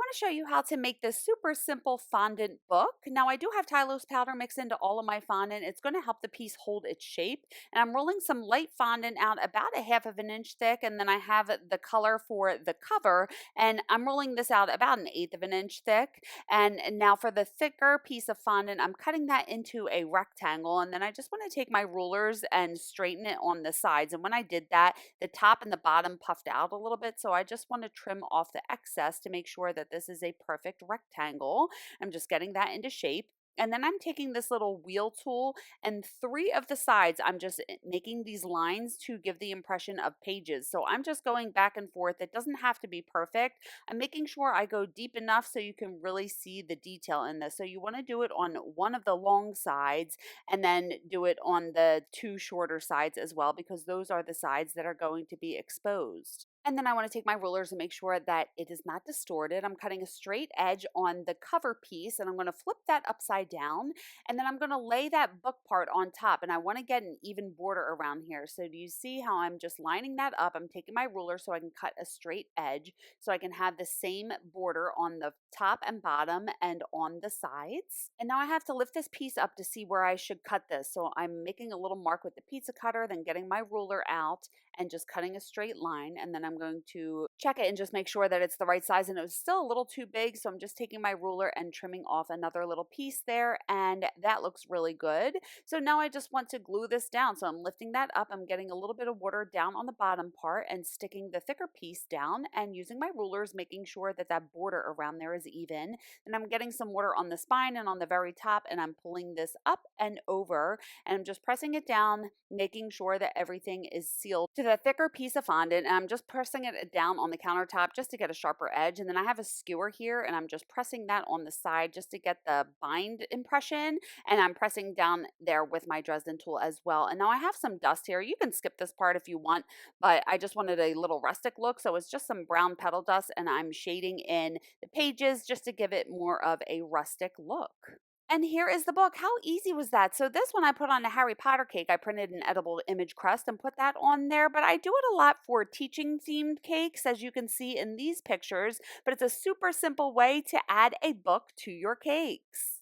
want to show you how to make this super simple fondant book. Now I do have Tylose powder mixed into all of my fondant. It's going to help the piece hold its shape. And I'm rolling some light fondant out about a half of an inch thick. And then I have the color for the cover. And I'm rolling this out about an eighth of an inch thick. And now for the thicker piece of fondant, I'm cutting that into a rectangle. And then I just want to take my rulers and straighten it on the sides. And when I did that, the top and the bottom puffed out a little bit. So I just want to trim off the excess to make sure that this is a perfect rectangle. I'm just getting that into shape. And then I'm taking this little wheel tool and three of the sides, I'm just making these lines to give the impression of pages. So I'm just going back and forth. It doesn't have to be perfect. I'm making sure I go deep enough so you can really see the detail in this. So you want to do it on one of the long sides and then do it on the two shorter sides as well, because those are the sides that are going to be exposed. And then I want to take my rulers and make sure that it is not distorted. I'm cutting a straight edge on the cover piece and I'm going to flip that upside down. And then I'm going to lay that book part on top. And I want to get an even border around here. So do you see how I'm just lining that up? I'm taking my ruler so I can cut a straight edge so I can have the same border on the top and bottom and on the sides. And now I have to lift this piece up to see where I should cut this. So I'm making a little mark with the pizza cutter, then getting my ruler out and just cutting a straight line. And then I'm going to check it and just make sure that it's the right size. And it was still a little too big. So I'm just taking my ruler and trimming off another little piece there. And that looks really good. So now I just want to glue this down. So I'm lifting that up. I'm getting a little bit of water down on the bottom part and sticking the thicker piece down and using my rulers, making sure that that border around there is even. And I'm getting some water on the spine and on the very top. And I'm pulling this up and over and I'm just pressing it down, making sure that everything is sealed to the thicker piece of fondant. And I'm just pressing it down on the countertop just to get a sharper edge. And then I have a skewer here and I'm just pressing that on the side just to get the bind impression. And I'm pressing down there with my Dresden tool as well. And now I have some dust here. You can skip this part if you want, but I just wanted a little rustic look. So it's just some brown petal dust and I'm shading in the pages just to give it more of a rustic look. And here is the book. How easy was that? So this one I put on a Harry Potter cake. I printed an edible image crest and put that on there, but I do it a lot for teaching themed cakes, as you can see in these pictures, but it's a super simple way to add a book to your cakes.